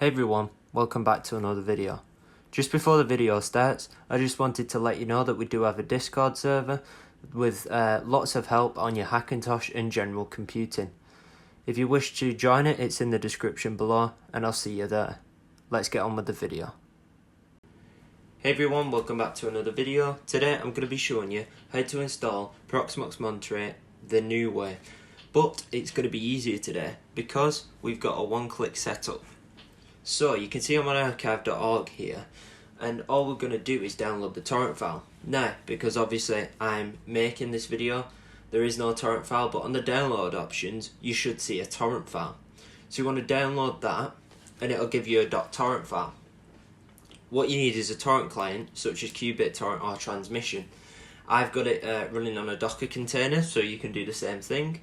Hey everyone, welcome back to another video. Just before the video starts, I just wanted to let you know that we do have a Discord server with lots of help on your Hackintosh and general computing. If you wish to join it, it's in the description below and I'll see you there. Let's get on with the video. Hey everyone, welcome back to another video. Today I'm going to be showing you how to install Proxmox Monterey the new way. But it's going to be easier today because we've got a one-click setup. So you can see I'm on archive.org here, and all we're going to do is download the torrent file. Now, because obviously I'm making this video, there is no torrent file, but on the download options you should see a torrent file. So you want to download that and it'll give you a .torrent file. What you need is a torrent client such as Qubit torrent or transmission. I've got it running on a Docker container, so you can do the same thing.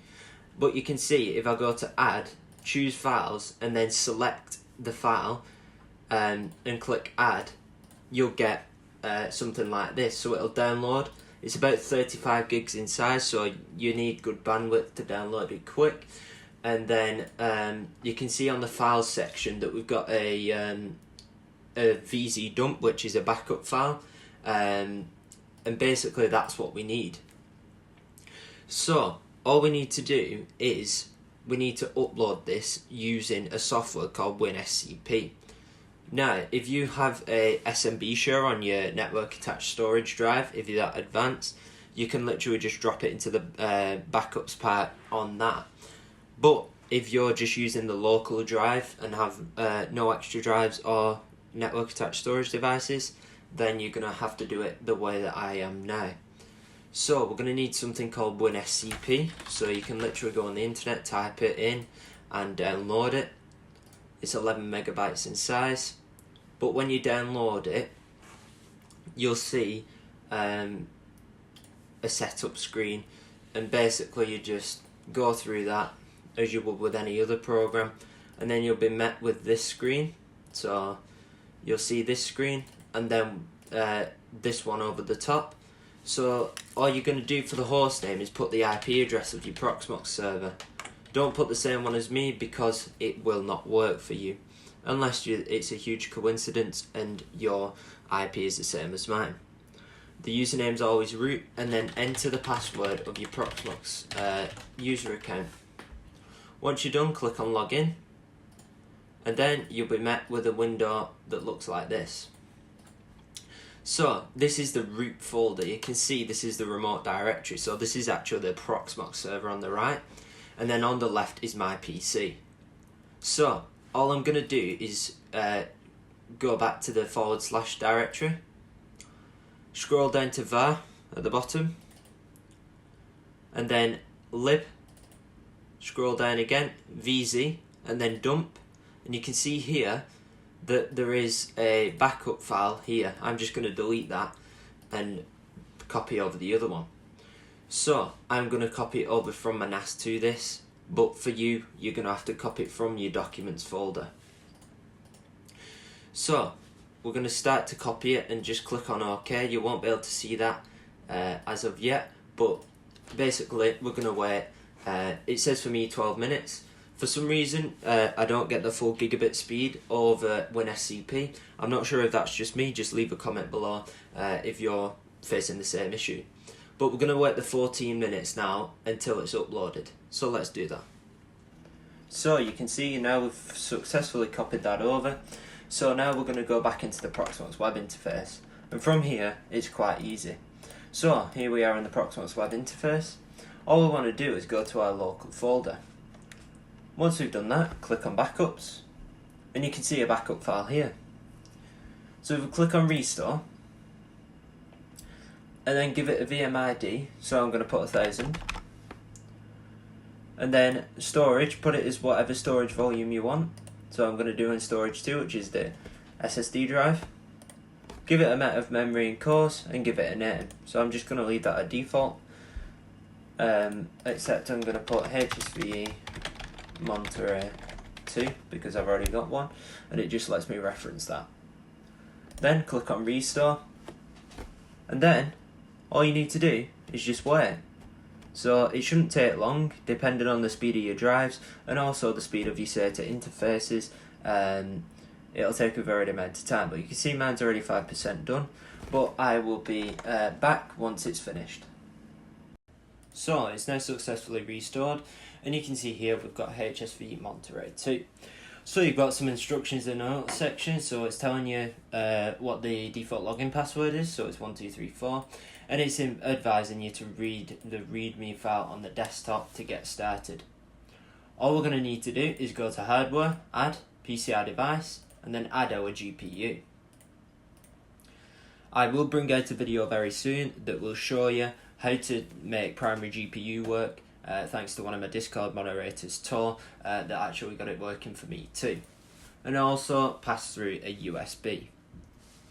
But you can see if I go to add, choose files and then select the file and click add, you'll get something like this. So it'll download. It's about 35 gigs in size, so you need good bandwidth to download it quick. And then you can see on the files section that we've got a VZ dump, which is a backup file, and basically that's what we need. So all we need to do is we need to upload this using a software called WinSCP. Now, if you have a SMB share on your network attached storage drive, if you're that advanced, you can literally just drop it into the backups part on that. But if you're just using the local drive and have no extra drives or network attached storage devices, then you're going to have to do it the way that I am now. So we're going to need something called WinSCP, so you can literally go on the internet, type it in and download it. It's 11 megabytes in size, but when you download it you'll see a setup screen, and basically you just go through that as you would with any other program, and then you'll be met with this screen. So you'll see this screen and then this one over the top. So all you're going to do for the host name is put the IP address of your Proxmox server. Don't put the same one as me because it will not work for you unless it's a huge coincidence and your IP is the same as mine. The username is always root, and then enter the password of your Proxmox user account. Once you're done, click on login, and then you'll be met with a window that looks like this. So this is the root folder. You can see this is the remote directory. So this is actually the Proxmox server on the right, and then on the left is my PC. So all I'm going to do is go back to the / directory, scroll down to var at the bottom, and then lib, scroll down again, vz, and then dump, and you can see here that there is a backup file here. I'm just going to delete that and copy over the other one. So I'm going to copy it over from my NAS to this, but for you, you're going to have to copy it from your documents folder. So we're going to start to copy it and just click on OK. You won't be able to see that as of yet, but basically we're going to wait. It says for me 12 minutes. For some reason, I don't get the full gigabit speed over WinSCP. I'm not sure if that's just me. Just leave a comment below if you're facing the same issue. But we're going to wait the 14 minutes now until it's uploaded. So let's do that. So you can see now we've successfully copied that over. So now we're going to go back into the Proxmox web interface. And from here, it's quite easy. So here we are in the Proxmox web interface. All we want to do is go to our local folder. Once we've done that, click on backups, and you can see a backup file here. So if we click on restore, and then give it a VM ID, so I'm going to put 1000, and then storage, put it as whatever storage volume you want. So I'm going to do in storage 2, which is the SSD drive. Give it a amount of memory and cores, and give it a name. So I'm just going to leave that at default, except I'm going to put HSVE Monterey 2 because I've already got one, and it just lets me reference that. Then click on restore, and then all you need to do is just wait. So it shouldn't take long, depending on the speed of your drives and also the speed of your SATA interfaces. it'll take a very amount of time. But you can see mine's already 5% done, but I will be back once it's finished. So it's now successfully restored, and you can see here we've got HSV Monterey 2. So you've got some instructions in the notes section, so it's telling you what the default login password is, so it's 1234, and it's advising you to read the readme file on the desktop to get started. All we're going to need to do is go to hardware, add PCI device, and then add our GPU. I will bring out a video very soon that will show you how to make primary GPU work, thanks to one of my Discord moderators, Tor, that actually got it working for me too. And also pass through a USB.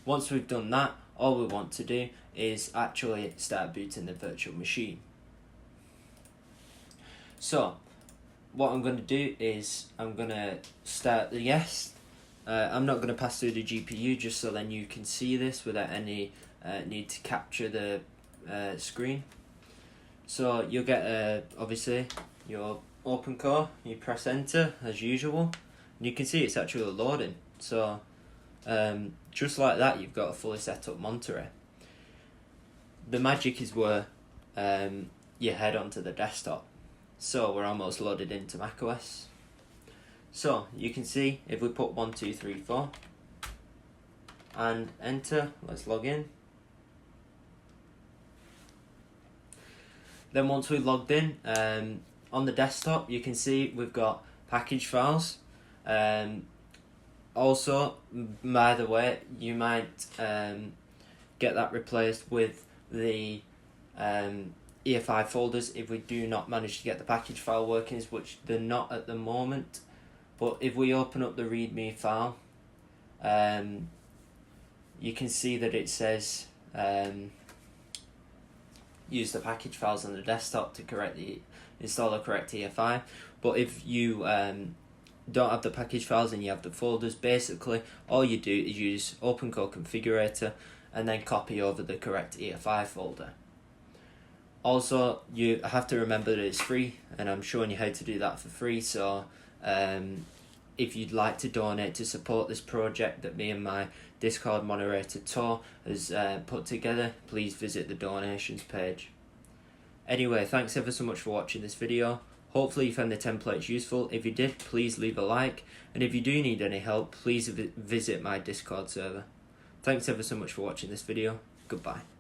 Once we've done that, all we want to do is actually start booting the virtual machine. So what I'm going to do is I'm going to start the I'm not going to pass through the GPU, just so then you can see this without any need to capture the screen. So you'll get obviously your open core, you press enter as usual, and you can see it's actually loading. So just like that, you've got a fully set up Monterey. The magic is where you head onto the desktop. So we're almost loaded into macOS. So you can see if we put 1234 and enter, let's log in. Then once we've logged in, on the desktop you can see we've got package files. Also, by the way, you might get that replaced with the EFI folders if we do not manage to get the package file workings, which they're not at the moment. But if we open up the readme file, you can see that it says use the package files on the desktop to install the correct EFI. But if you don't have the package files and you have the folders, basically all you do is use OpenCore Configurator and then copy over the correct EFI folder. Also, you have to remember that it's free, and I'm showing you how to do that for free. So if you'd like to donate to support this project that me and my Discord moderator Tor has put together, please visit the donations page. Anyway, thanks ever so much for watching this video. Hopefully you found the templates useful. If you did, please leave a like, and if you do need any help, please visit my Discord server. Thanks ever so much for watching this video. Goodbye.